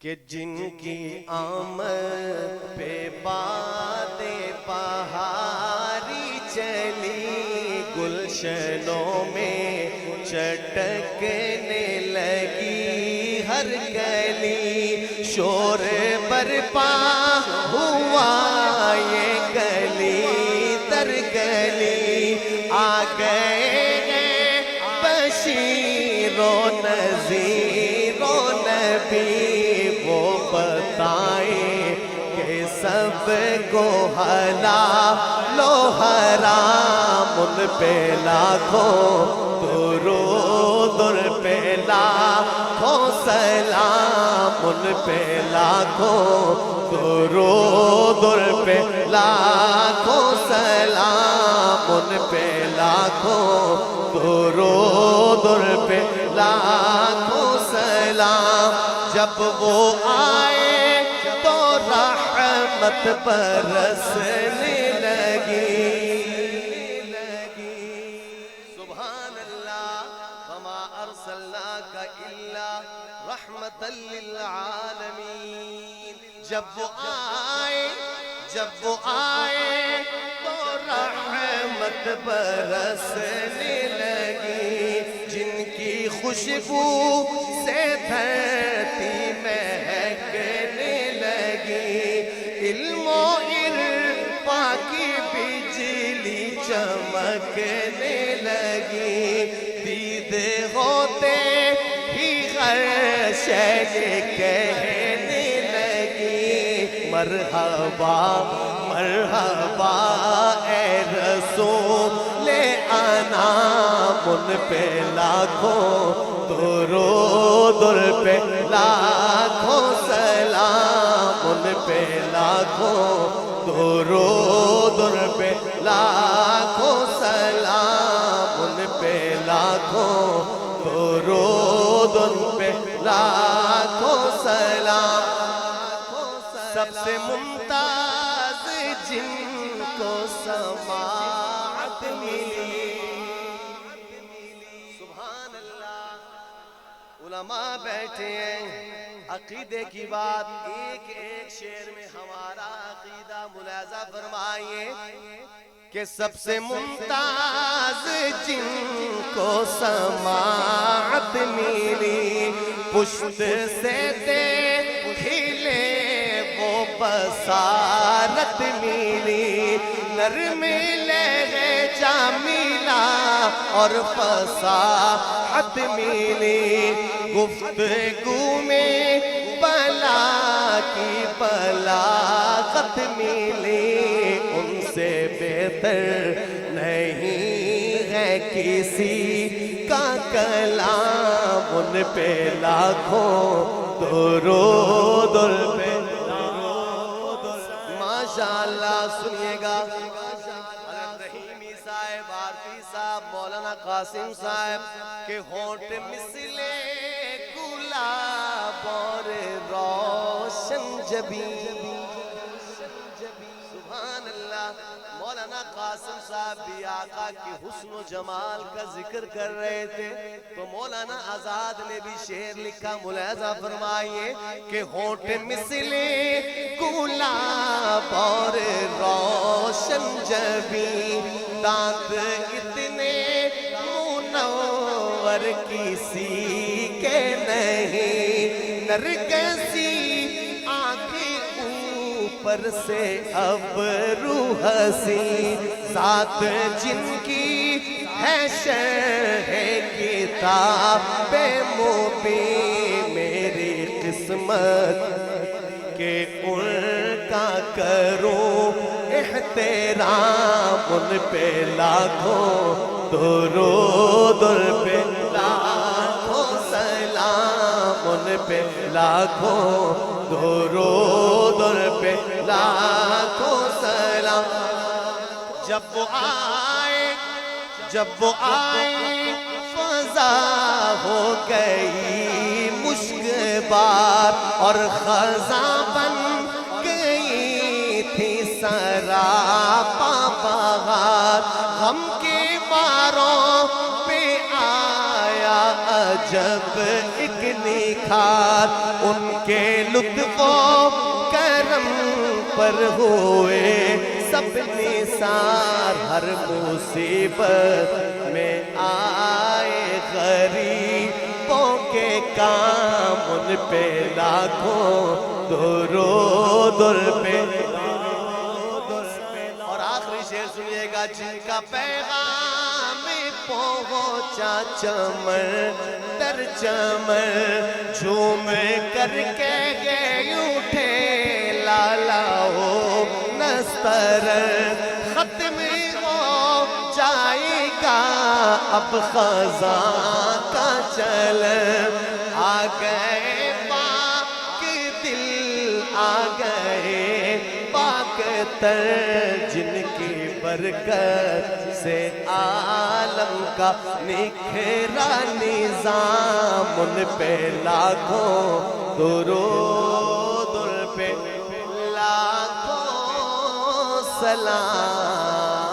کہ جن کی آمد پہ بادیں بہاری چلی، گلشنوں میں چٹکنے لگی ہر کلی، شور برپا ہوا یہ گلی در گلی، آ گئے ہیں بشیر و نذیر و نبی، وہ بتائیں کہ سب کو حلال و حرام، ان پہ لاکھوں درود، ان پہ لاکھوں سلام، ان پہ لاکھوں درود، ان پہ لاکھوں سلام، ان پہ لاکھوں درود، ان پہ لاکھوں سلام۔ جب وہ آئے تو رحمت برسنے لگی، سبحان اللہ، وما ارسلناک الا رحمتا للعالمین۔ جب وہ آئے تو رحمت برسنے لگی، جن کی خوشبو سے دھرتی مہکنے لگی، علم و عرفاں کی بجلی چمکنے لگی، دید ہوتے ہی ہر شے کہنے لگی، مرحبا مرحبا اے رسول انام، ان پہ لاکھوں درود، ان پہ لاکھوں سلام، ان پہ لاکھوں درود، ان پہ لاکھوں سلام، ان پہ لاکھوں درود، ان پہ لاکھوں سلام۔ سب سے ممتاز جن کو سماعت ملی، سبحان اللہ، علماء بیٹھے ہیں، عقیدے کی بات ایک ایک شعر میں ہمارا عقیدہ ملاحظہ فرمائیے کہ سب سے ممتاز جن کو سماعت ملی، پشت سے کھلے وہ بصارت ملی، نرم لہجہ ملا اور فصاحت ملی، گفتگو میں بلا کی بلاغت ملی، ان سے بہتر نہیں ہے کسی کا کلام، ان پہ لاکھوں درود، ان پہ ماشاءاللہ۔ سنیے گا حضرت رحیمی صاحب، عارفی صاحب، مولانا قاسم صاحب کے ہونٹ مثل گلاب اور روشن جبین، سبحان اللہ۔ مولانا قاسم صاحب بھی آقا کی حسن و جمال کا ذکر کر رہے تھے، تو مولانا آزاد نے بھی شعر لکھا، ملاحظہ فرمائیے کہ ہونٹ مثل گلاب اور روشن جبین، دانت اتنے منور کسی کے نہیں، نرگسی آنکھیں اوپر سے ابرو حسین، ذات جن کی ہے شرح کتاب مبین، میری قسمت کہ ان کا کروں احترام، ان پہ لاکھوں درود، ان پہ لاکھوں سلام، ان پہ لاکھوں درود، ان پہ لاکھوں سلام۔ جب وہ آئے فضا ہو گئی مشک بار، اور خزاں بن گئی تھی سراپا بہار، غم کے ماروں پہ آیا عجب ایک نکھار ان کے لطف و کرم پر ہوئے سب نثار، ہر مصیبت میں آئے غریبوں کے کام، ان پہ لاکھوں درود ان پہ۔ اور آخری شعر سنیے گا، جن کا پیغام پہنچا چمن در چمن، جھوم کر کے گئے اٹھے لالا ہو نستر، ختم ہو جائے گا اب خزاں کا چلن، آ گئے پاک دل آ گئے پاک تر، جن کی برکت سے عالم کا نکھرا نظام، ان پہ لاکھوں درود ان پہ لاکھوں سلام۔